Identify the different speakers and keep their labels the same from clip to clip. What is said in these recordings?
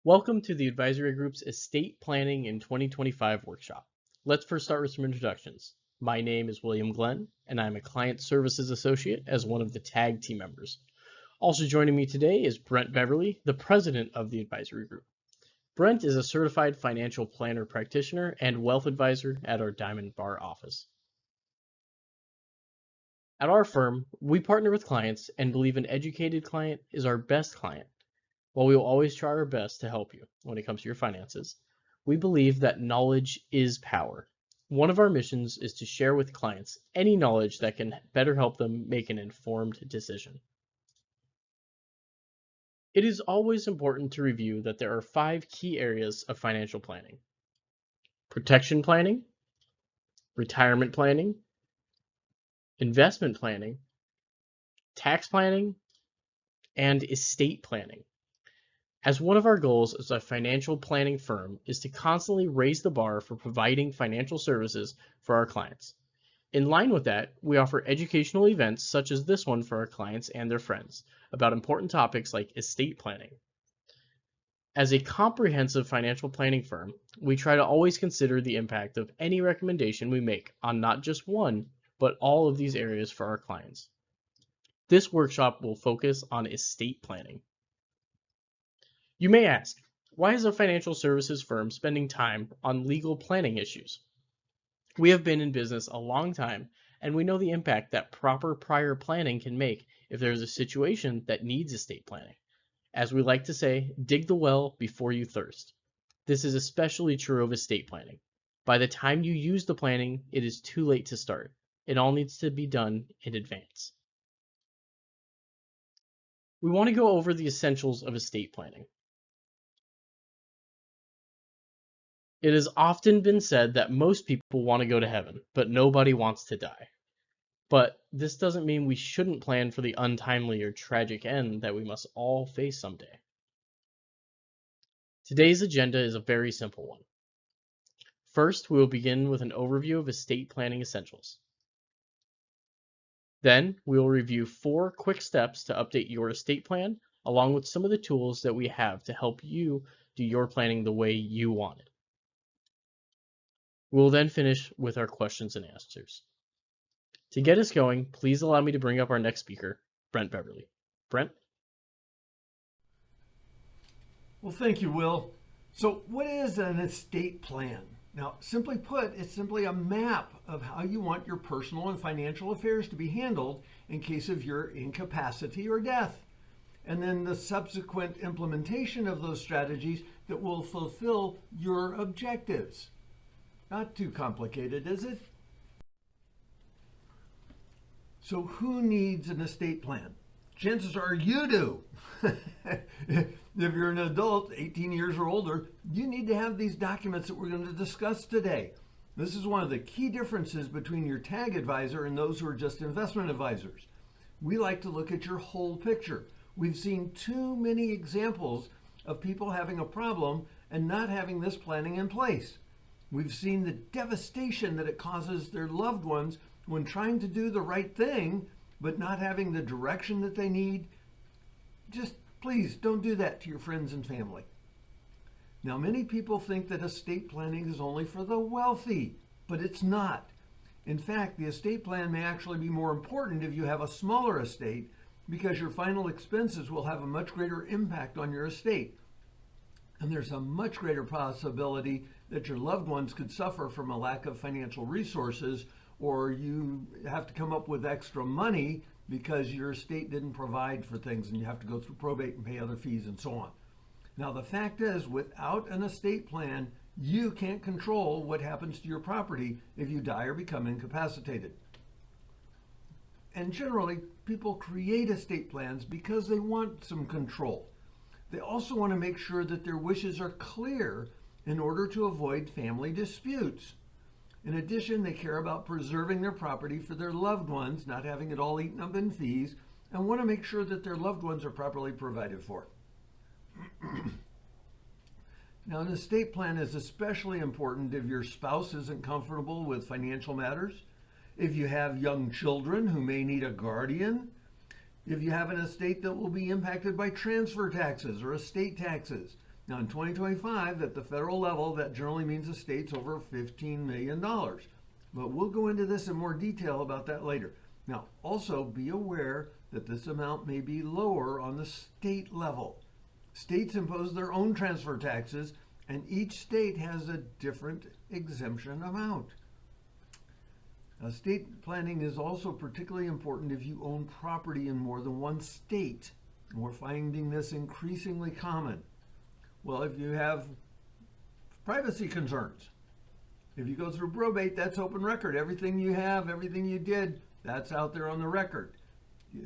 Speaker 1: Welcome to the Advisory Group's Estate Planning in 2025 workshop. Let's first start with some introductions. My name is William Glenn, and I'm a Client Services Associate as one of the TAG team members. Also joining me today is Brent Beverly, the President of the Advisory Group. Brent is a certified financial planner practitioner and wealth advisor at our Diamond Bar office. At our firm, we partner with clients and believe an educated client is our best client. While we will always try our best to help you when it comes to your finances, we believe that knowledge is power. One of our missions is to share with clients any knowledge that can better help them make an informed decision. It is always important to review that there are 5 key areas of financial planning: protection planning, retirement planning, investment planning, tax planning, and estate planning. As one of our goals as a financial planning firm is to constantly raise the bar for providing financial services for our clients. In line with that, we offer educational events such as this one for our clients and their friends about important topics like estate planning. As a comprehensive financial planning firm, we try to always consider the impact of any recommendation we make on not just one, but all of these areas for our clients. This workshop will focus on estate planning. You may ask, why is a financial services firm spending time on legal planning issues? We have been in business a long time, and we know the impact that proper prior planning can make if there is a situation that needs estate planning. As we like to say, dig the well before you thirst. This is especially true of estate planning. By the time you use the planning, it is too late to start. It all needs to be done in advance. We want to go over the essentials of estate planning. It has often been said that most people want to go to heaven, but nobody wants to die. But this doesn't mean we shouldn't plan for the untimely or tragic end that we must all face someday. Today's agenda is a very simple one. First, we will begin with an overview of estate planning essentials. Then, we will review 4 quick steps to update your estate plan, along with some of the tools that we have to help you do your planning the way you want it. We will then finish with our questions and answers. To get us going, please allow me to bring up our next speaker, Brent Beverly. Brent?
Speaker 2: Well, thank you, Will. So, what is an estate plan? Now, simply put, it's simply a map of how you want your personal and financial affairs to be handled in case of your incapacity or death, and then the subsequent implementation of those strategies that will fulfill your objectives. Not too complicated, is it? So who needs an estate plan? Chances are you do. If you're an adult, 18 years or older, you need to have these documents that we're going to discuss today. This is one of the key differences between your TAG advisor and those who are just investment advisors. We like to look at your whole picture. We've seen too many examples of people having a problem and not having this planning in place. We've seen the devastation that it causes their loved ones when trying to do the right thing, but not having the direction that they need. Just please don't do that to your friends and family. Now, many people think that estate planning is only for the wealthy, but it's not. In fact, the estate plan may actually be more important if you have a smaller estate, because your final expenses will have a much greater impact on your estate. And there's a much greater possibility that your loved ones could suffer from a lack of financial resources, or you have to come up with extra money because your estate didn't provide for things and you have to go through probate and pay other fees and so on. Now, the fact is, without an estate plan, you can't control what happens to your property if you die or become incapacitated. And generally, people create estate plans because they want some control. They also want to make sure that their wishes are clear in order to avoid family disputes. In addition, they care about preserving their property for their loved ones, not having it all eaten up in fees, and want to make sure that their loved ones are properly provided for. Now, an estate plan is especially important if your spouse isn't comfortable with financial matters, if you have young children who may need a guardian, if you have an estate that will be impacted by transfer taxes or estate taxes, Now, in 2025, at the federal level, that generally means the state's over $15 million. But we'll go into this in more detail about that later. Now, also be aware that this amount may be lower on the state level. States impose their own transfer taxes, and each state has a different exemption amount. Now, estate planning is also particularly important if you own property in more than one state. We're finding this increasingly common. Well, if you have privacy concerns, if you go through probate, that's open record. Everything you have, everything you did, that's out there on the record.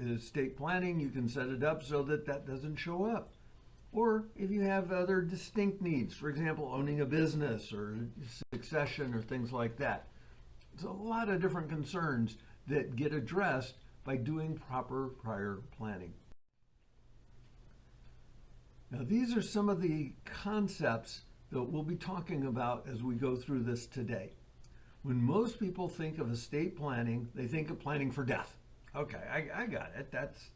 Speaker 2: Estate planning, you can set it up so that that doesn't show up. Or if you have other distinct needs, for example, owning a business or succession or things like that. There's a lot of different concerns that get addressed by doing proper prior planning. Now, these are some of the concepts that we'll be talking about as we go through this today. When most people think of estate planning, they think of planning for death. Okay, I got it. That's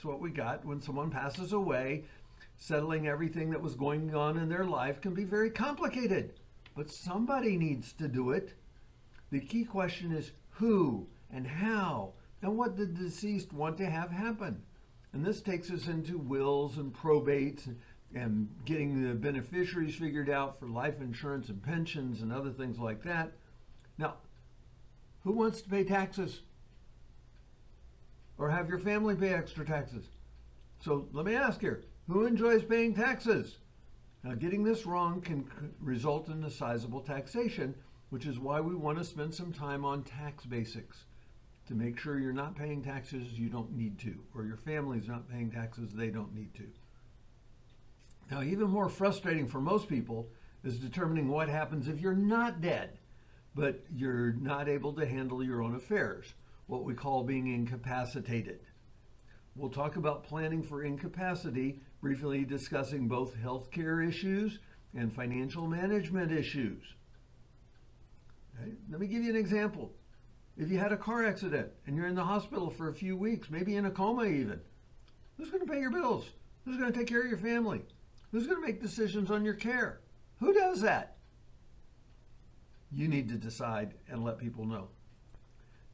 Speaker 2: what we got. When someone passes away, settling everything that was going on in their life can be very complicated, but somebody needs to do it. The key question is who and how and what the deceased want to have happen. And this takes us into wills and probates and getting the beneficiaries figured out for life insurance and pensions and other things like that. Now, who wants to pay taxes? Or have your family pay extra taxes? So let me ask here, who enjoys paying taxes? Now, getting this wrong can result in a sizable taxation, which is why we want to spend some time on tax basics to make sure you're not paying taxes you don't need to, or your family's not paying taxes they don't need to. Now, even more frustrating for most people is determining what happens if you're not dead, but you're not able to handle your own affairs, what we call being incapacitated. We'll talk about planning for incapacity, briefly discussing both healthcare issues and financial management issues. Okay? Let me give you an example. If you had a car accident and you're in the hospital for a few weeks, maybe in a coma even, who's going to pay your bills? Who's going to take care of your family? Who's going to make decisions on your care? Who does that? You need to decide and let people know.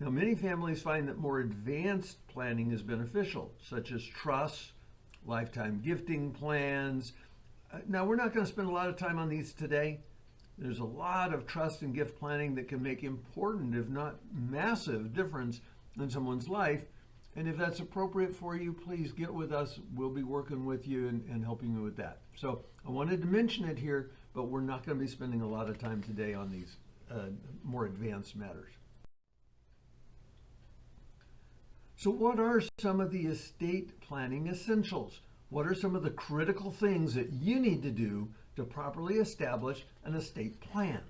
Speaker 2: Now, many families find that more advanced planning is beneficial, such as trusts, lifetime gifting plans. Now, we're not going to spend a lot of time on these today. There's a lot of trust and gift planning that can make important, if not massive, difference in someone's life. And if that's appropriate for you, please get with us. We'll be working with you and helping you with that. So I wanted to mention it here, but we're not going to be spending a lot of time today on these more advanced matters. So what are some of the estate planning essentials? What are some of the critical things that you need to do to properly establish an estate plan?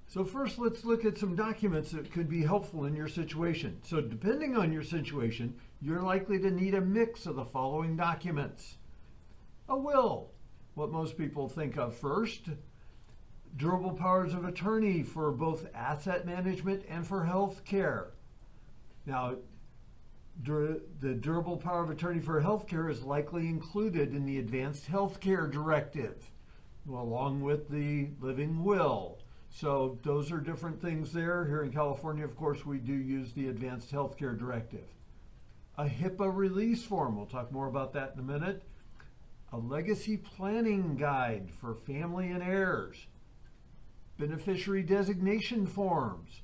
Speaker 2: So first, let's look at some documents that could be helpful in your situation. So depending on your situation, you're likely to need a mix of the following documents. A will, what most people think of first. Durable powers of attorney for both asset management and for health care. Now, the durable power of attorney for health care is likely included in the Advanced Healthcare Directive, along with the living will. So those are different things there. Here in California, of course, we do use the Advanced Healthcare Directive. A HIPAA release form, we'll talk more about that in a minute. A legacy planning guide for family and heirs. Beneficiary designation forms.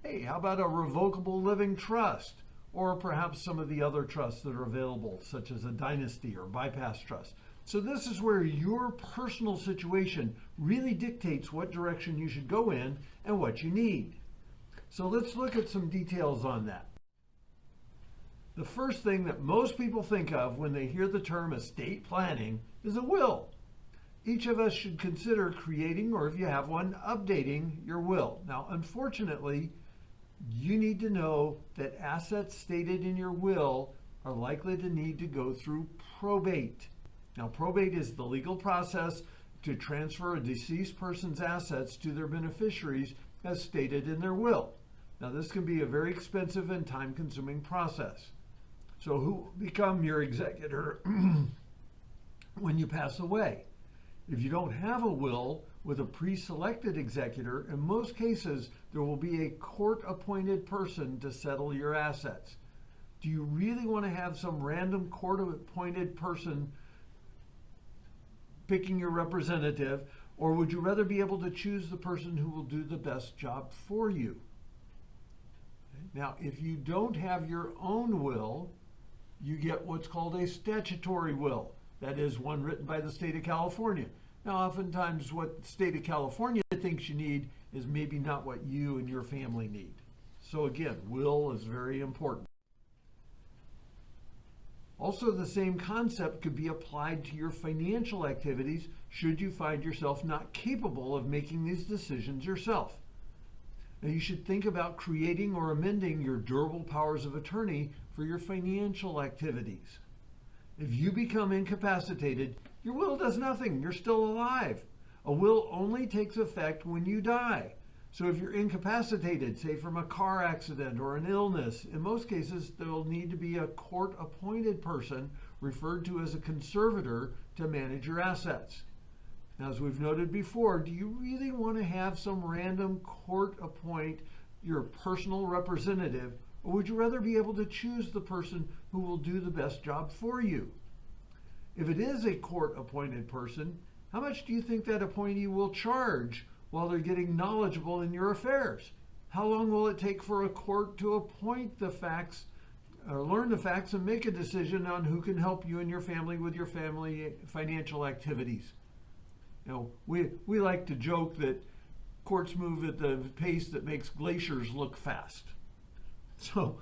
Speaker 2: Hey, how about a revocable living trust? Or perhaps some of the other trusts that are available, such as a dynasty or bypass trust. So this is where your personal situation really dictates what direction you should go in and what you need. So let's look at some details on that. The first thing that most people think of when they hear the term estate planning is a will. Each of us should consider creating, or if you have one, updating your will. Now, unfortunately, you need to know that assets stated in your will are likely to need to go through probate. Now, probate is the legal process to transfer a deceased person's assets to their beneficiaries as stated in their will. Now, this can be a very expensive and time-consuming process. So who become your executor when you pass away. If you don't have a will with a pre-selected executor, in most cases, there will be a court-appointed person to settle your assets. Do you really want to have some random court-appointed person picking your representative, or would you rather be able to choose the person who will do the best job for you? Now, if you don't have your own will, you get what's called a statutory will. That is one written by the state of California. Now, oftentimes what the state of California thinks you need is maybe not what you and your family need. So again, will is very important. Also, the same concept could be applied to your financial activities should you find yourself not capable of making these decisions yourself. Now, you should think about creating or amending your durable powers of attorney for your financial activities. If you become incapacitated, your will does nothing. You're still alive. A will only takes effect when you die. So if you're incapacitated, say from a car accident or an illness, in most cases there will need to be a court-appointed person referred to as a conservator to manage your assets. Now, as we've noted before, do you really want to have some random court appoint your personal representative, or would you rather be able to choose the person who will do the best job for you? If it is a court-appointed person, how much do you think that appointee will charge while they're getting knowledgeable in your affairs? How long will it take for a court to appoint the facts, or learn the facts and make a decision on who can help you and your family with your family financial activities? You know, we like to joke that courts move at the pace that makes glaciers look fast. So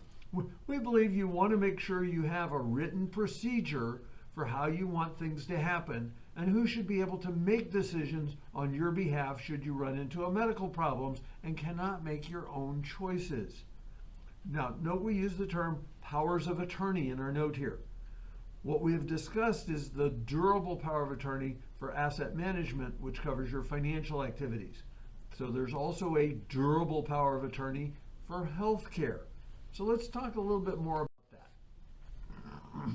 Speaker 2: we believe you want to make sure you have a written procedure for how you want things to happen and who should be able to make decisions on your behalf should you run into a medical problems and cannot make your own choices. Now, note we use the term powers of attorney in our note here. What we have discussed is the durable power of attorney for asset management, which covers your financial activities. So there's also a durable power of attorney for health care. So let's talk a little bit more about that.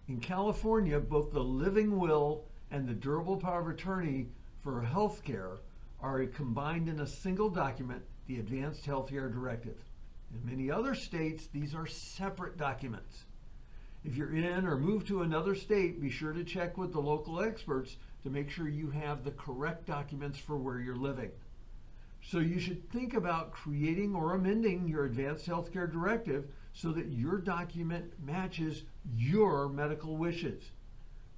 Speaker 2: In California, both the living will and the durable power of attorney for health care are combined in a single document, the Advanced Healthcare Directive. In many other states, these are separate documents. If you're in or move to another state, be sure to check with the local experts to make sure you have the correct documents for where you're living. So you should think about creating or amending your Advanced Healthcare Directive so that your document matches your medical wishes.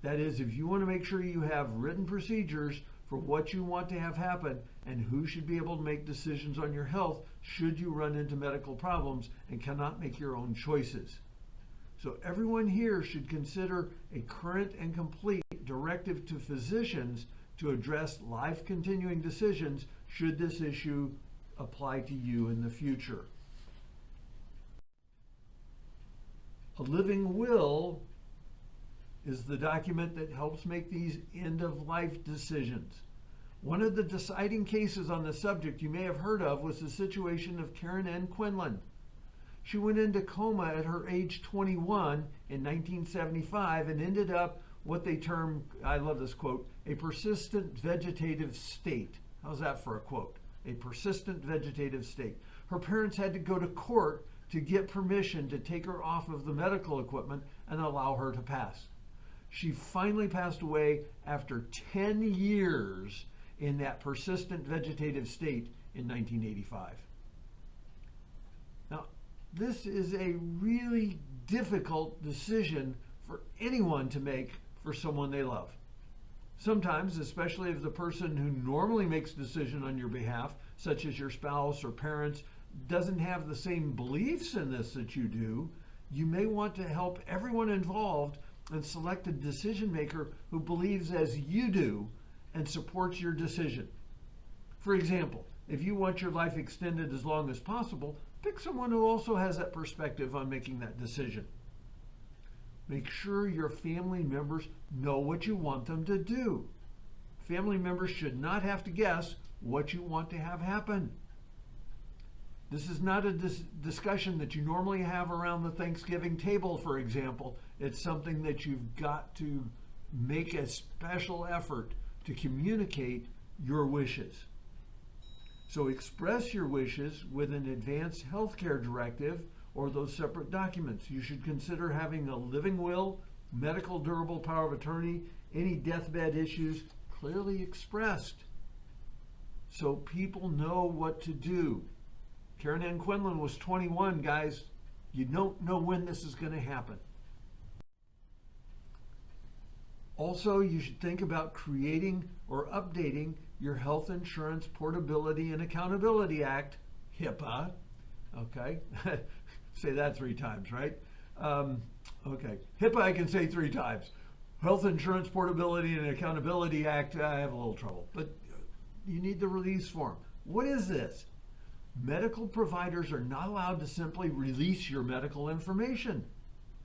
Speaker 2: That is, if you want to make sure you have written procedures for what you want to have happen and who should be able to make decisions on your health should you run into medical problems and cannot make your own choices. So everyone here should consider a current and complete directive to physicians to address life continuing decisions should this issue apply to you in the future. A living will is the document that helps make these end-of-life decisions. One of the deciding cases on the subject you may have heard of was the situation of Karen N. Quinlan. She went into coma at her age 21 in 1975 and ended up what they term, I love this quote, a persistent vegetative state. How's that for a quote? A persistent vegetative state. Her parents had to go to court to get permission to take her off of the medical equipment and allow her to pass. She finally passed away after 10 years in that persistent vegetative state in 1985. Now, this is a really difficult decision for anyone to make for someone they love. Sometimes, especially if the person who normally makes a decision on your behalf, such as your spouse or parents, doesn't have the same beliefs in this that you do, you may want to help everyone involved and select a decision maker who believes as you do and supports your decision. For example, if you want your life extended as long as possible, pick someone who also has that perspective on making that decision. Make sure your family members know what you want them to do. Family members should not have to guess what you want to have happen. This is not a discussion that you normally have around the Thanksgiving table, for example. It's something that you've got to make a special effort to communicate your wishes. So express your wishes with an advanced healthcare directive or those separate documents. You should consider having a living will, medical durable power of attorney, any deathbed issues clearly expressed so people know what to do. Karen Ann Quinlan was 21, guys. You don't know when this is going to happen. Also, you should think about creating or updating your Health Insurance Portability and Accountability Act, HIPAA. Okay, say that 3 times, right? Okay, HIPAA I can say 3 times. Health Insurance Portability and Accountability Act, I have a little trouble, but you need the release form. What is this? Medical providers are not allowed to simply release your medical information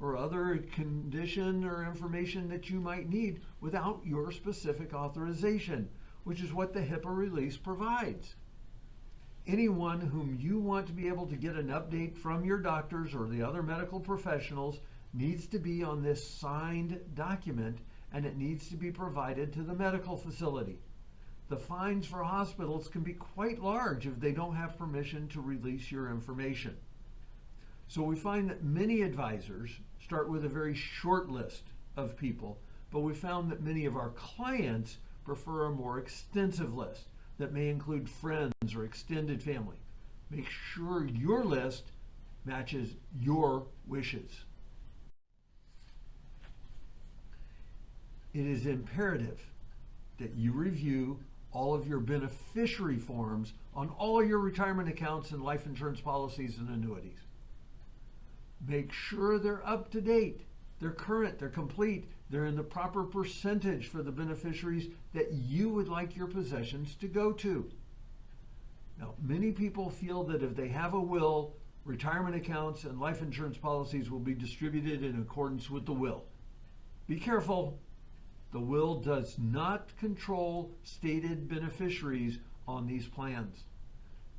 Speaker 2: or other condition or information that you might need without your specific authorization, which is what the HIPAA release provides. Anyone whom you want to be able to get an update from your doctors or the other medical professionals needs to be on this signed document, and it needs to be provided to the medical facility. The fines for hospitals can be quite large if they don't have permission to release your information. So we find that many advisors start with a very short list of people, but we found that many of our clients prefer a more extensive list that may include friends or extended family. Make sure your list matches your wishes. It is imperative that you review all of your beneficiary forms on all your retirement accounts and life insurance policies and annuities. Make sure they're up to date, they're current, they're complete, they're in the proper percentage for the beneficiaries that you would like your possessions to go to. Now, many people feel that if they have a will, retirement accounts and life insurance policies will be distributed in accordance with the will. Be careful. The will does not control stated beneficiaries on these plans.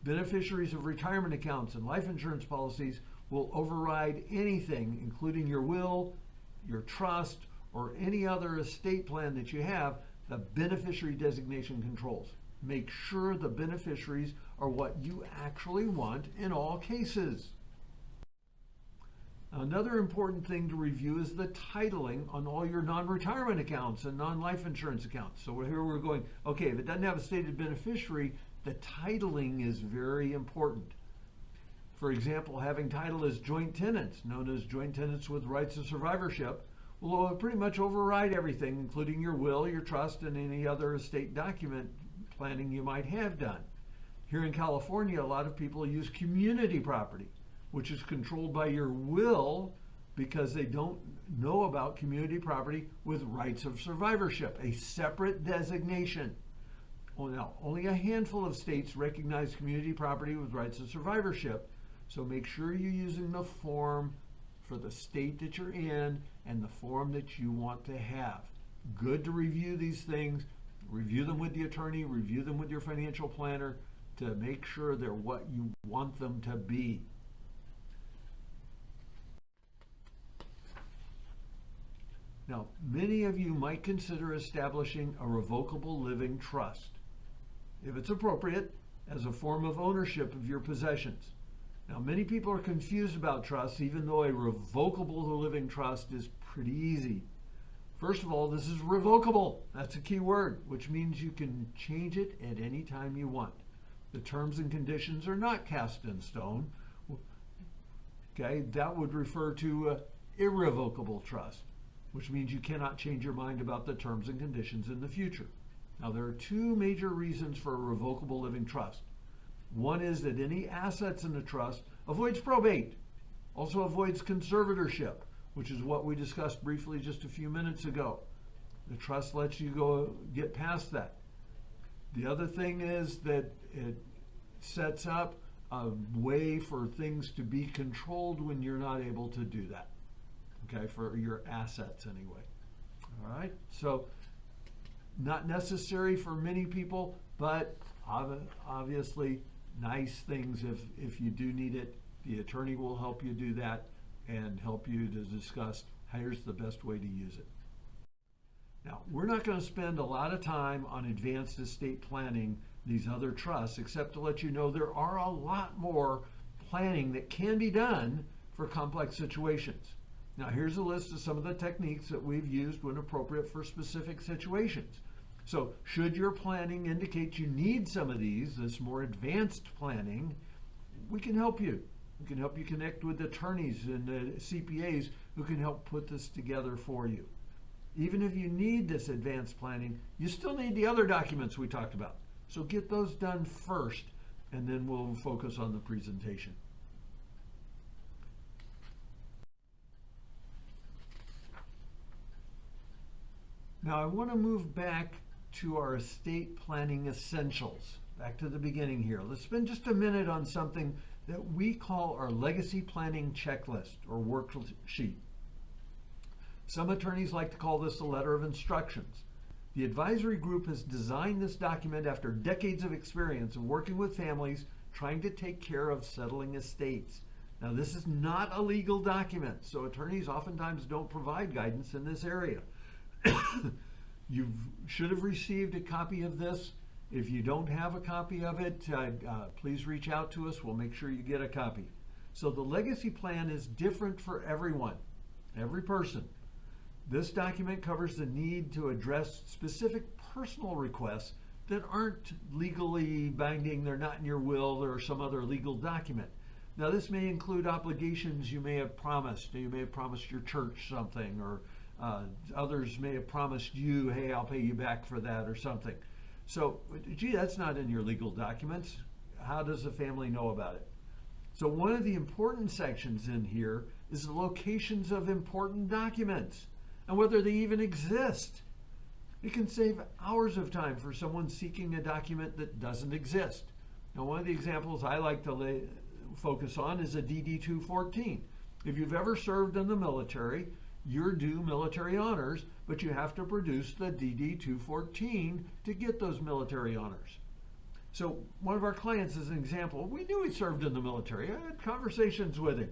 Speaker 2: Beneficiaries of retirement accounts and life insurance policies will override anything, including your will, your trust, or any other estate plan that you have, the beneficiary designation controls. Make sure the beneficiaries are what you actually want in all cases. Another important thing to review is the titling on all your non-retirement accounts and non-life insurance accounts. So here we're going, okay, if it doesn't have a stated beneficiary, the titling is very important. For example, having title as joint tenants, known as joint tenants with rights of survivorship, will pretty much override everything, including your will, your trust, and any other estate document planning you might have done. Here in California, a lot of people use community property, which is controlled by your will because they don't know about community property with rights of survivorship, a separate designation. Well, now, only a handful of states recognize community property with rights of survivorship, so make sure you're using the form for the state that you're in and the form that you want to have. Good to review these things, review them with the attorney, review them with your financial planner to make sure they're what you want them to be. Now, many of you might consider establishing a revocable living trust, if it's appropriate, as a form of ownership of your possessions. Now, many people are confused about trusts, even though a revocable living trust is pretty easy. First of all, this is revocable. That's a key word, which means you can change it at any time you want. The terms and conditions are not cast in stone. Okay, that would refer to irrevocable trust, which means you cannot change your mind about the terms and conditions in the future. Now, there are 2 major reasons for a revocable living trust. One is that any assets in the trust avoids probate, also avoids conservatorship, which is what we discussed briefly just a few minutes ago. The trust lets you go get past that. The other thing is that it sets up a way for things to be controlled when you're not able to do that. Okay, for your assets anyway. All right, so not necessary for many people, but obviously nice things if you do need it. The attorney will help you do that and help you to discuss here's the best way to use it. Now, we're not going to spend a lot of time on advanced estate planning, these other trusts, except to let you know there are a lot more planning that can be done for complex situations. Now, here's a list of some of the techniques that we've used when appropriate for specific situations. So, should your planning indicate you need some of these, this more advanced planning, we can help you. We can help you connect with attorneys and CPAs who can help put this together for you. Even if you need this advanced planning, you still need the other documents we talked about. So get those done first, and then we'll focus on the presentation. Now I want to move back to our estate planning essentials. Back to the beginning here. Let's spend just a minute on something that we call our legacy planning checklist or worksheet. Some attorneys like to call this a letter of instructions. The advisory group has designed this document after decades of experience in working with families trying to take care of settling estates. Now, this is not a legal document, so attorneys oftentimes don't provide guidance in this area. You should have received a copy of this. If you don't have a copy of it, please reach out to us. We'll make sure you get a copy. So the legacy plan is different for everyone, every person. This document covers the need to address specific personal requests that aren't legally binding. They're not in your will or some other legal document. Now, this may include obligations you may have promised. You may have promised your church something, or others may have promised you, hey, I'll pay you back for that or something. So, gee, that's not in your legal documents. How does the family know about it? So one of the important sections in here is the locations of important documents and whether they even exist. It can save hours of time for someone seeking a document that doesn't exist. Now, one of the examples I like to focus on is a DD-214. If you've ever served in the military, you're due military honors, but you have to produce the DD-214 to get those military honors. So one of our clients is an example. We knew he served in the military. I had conversations with him.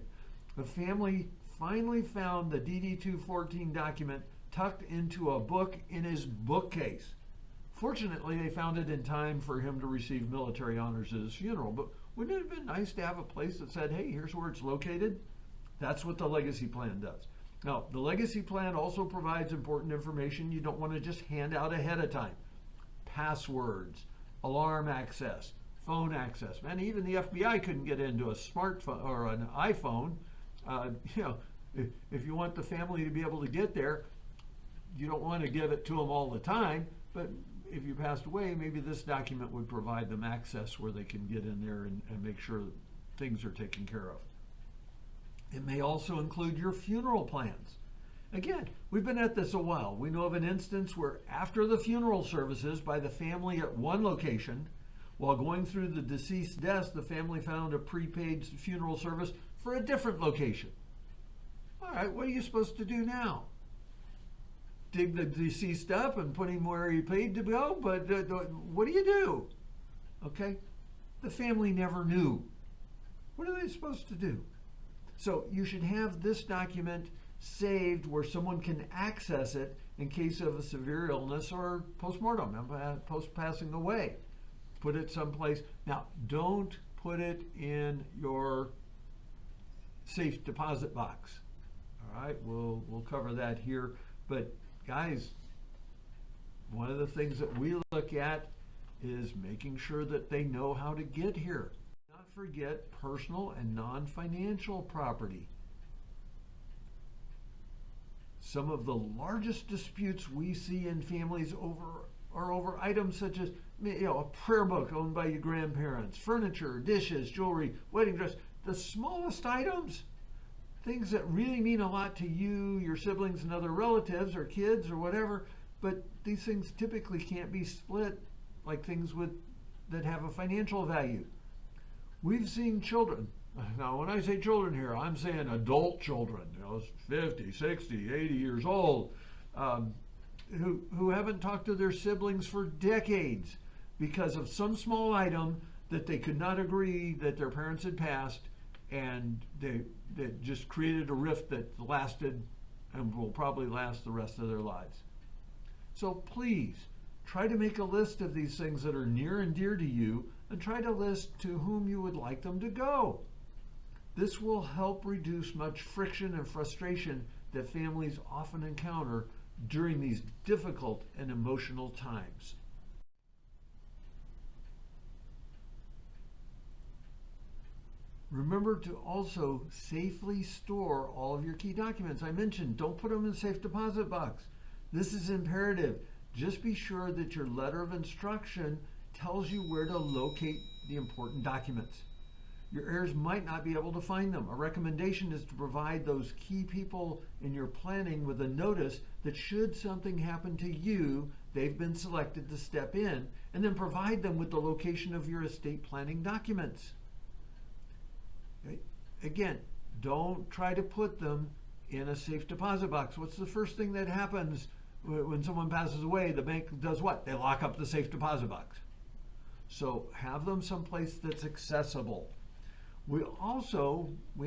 Speaker 2: The family finally found the DD-214 document tucked into a book in his bookcase. Fortunately, they found it in time for him to receive military honors at his funeral. But wouldn't it have been nice to have a place that said, hey, here's where it's located? That's what the legacy plan does. Now, the legacy plan also provides important information you don't want to just hand out ahead of time. Passwords, alarm access, phone access. Man, even the FBI couldn't get into a smartphone or an iPhone. If you want the family to be able to get there, you don't want to give it to them all the time, but if you passed away, maybe this document would provide them access where they can get in there and make sure that things are taken care of. It may also include your funeral plans. Again, we've been at this a while. We know of an instance where after the funeral services by the family at one location, while going through the deceased desk, the family found a prepaid funeral service for a different location. All right, what are you supposed to do now? Dig the deceased up and put him where he paid to go? But what do you do? Okay, the family never knew. What are they supposed to do? So you should have this document saved where someone can access it in case of a severe illness or postmortem, post-passing away. Put it someplace. Now, don't put it in your safe deposit box. All right, we'll cover that here. But guys, one of the things that we look at is making sure that they know how to get here. Not forget personal and non-financial property. Some of the largest disputes we see in families are over items such as a prayer book owned by your grandparents, furniture, dishes, jewelry, wedding dress. The smallest items, things that really mean a lot to you, your siblings and other relatives or kids or whatever, but these things typically can't be split like things that have a financial value. We've seen children. Now, when I say children here, I'm saying adult children, 50, 60, 80 years old, who haven't talked to their siblings for decades because of some small item that they could not agree that their parents had passed, and that just created a rift that lasted and will probably last the rest of their lives. So please try to make a list of these things that are near and dear to you, and try to list to whom you would like them to go. This will help reduce much friction and frustration that families often encounter during these difficult and emotional times. Remember to also safely store all of your key documents. I mentioned, don't put them in a safe deposit box. This is imperative. Just be sure that your letter of instruction tells you where to locate the important documents. Your heirs might not be able to find them. A recommendation is to provide those key people in your planning with a notice that should something happen to you, they've been selected to step in, and then provide them with the location of your estate planning documents. Okay? Again, don't try to put them in a safe deposit box. What's the first thing that happens when someone passes away? The bank does what? They lock up the safe deposit box. So have them someplace that's accessible. We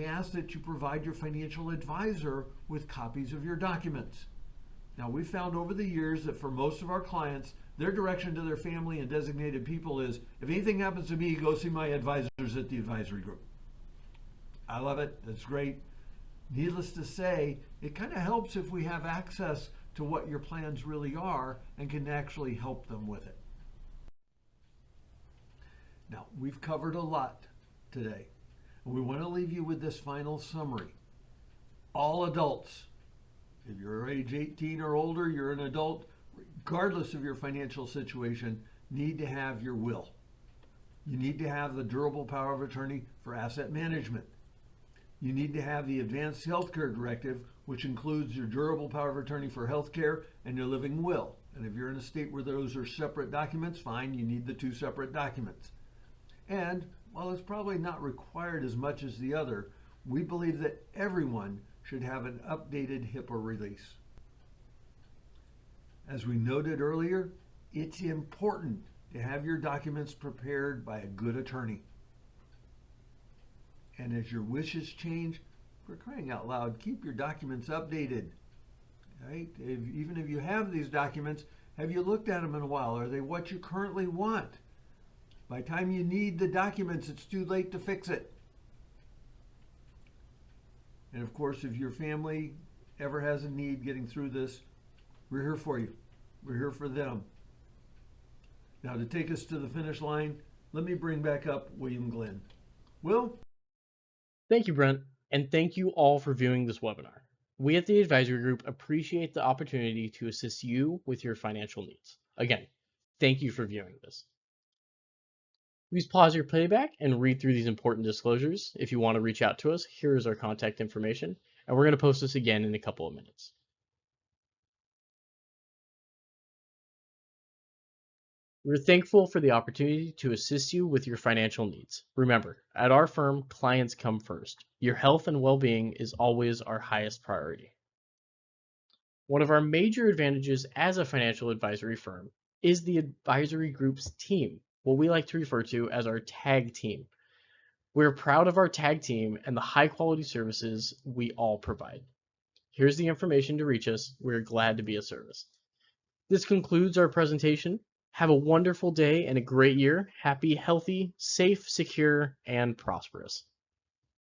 Speaker 2: ask that you provide your financial advisor with copies of your documents. Now, we found over the years that for most of our clients, their direction to their family and designated people is, if anything happens to me, go see my advisors at the advisory group. I love it. That's great. Needless to say, it kind of helps if we have access to what your plans really are and can actually help them with it. Now, we've covered a lot today. We want to leave you with this final summary. All adults, if you're age 18 or older, you're an adult, regardless of your financial situation, need to have your will. You need to have the durable power of attorney for asset management. You need to have the advanced healthcare directive, which includes your durable power of attorney for healthcare and your living will. And if you're in a state where those are separate documents, fine, you need the two separate documents. And while it's probably not required as much as the other, we believe that everyone should have an updated HIPAA release. As we noted earlier, it's important to have your documents prepared by a good attorney. And as your wishes change, for crying out loud, keep your documents updated. Right? Even if you have these documents, have you looked at them in a while? Are they what you currently want? By the time you need the documents, it's too late to fix it. And of course, if your family ever has a need getting through this, we're here for you. We're here for them. Now, to take us to the finish line, let me bring back up William Glenn. Will?
Speaker 1: Thank you, Brent, and thank you all for viewing this webinar. We at the Advisory Group appreciate the opportunity to assist you with your financial needs. Again, thank you for viewing this. Please pause your playback and read through these important disclosures. If you want to reach out to us, here is our contact information, and we're going to post this again in a couple of minutes. We're thankful for the opportunity to assist you with your financial needs. Remember, at our firm, clients come first. Your health and well-being is always our highest priority. One of our major advantages as a financial advisory firm is the advisory group's team, what we like to refer to as our tag team. We're proud of our tag team and the high quality services we all provide. Here's the information to reach us. We're glad to be of service. This concludes our presentation. Have a wonderful day and a great year. Happy, healthy, safe, secure, and prosperous.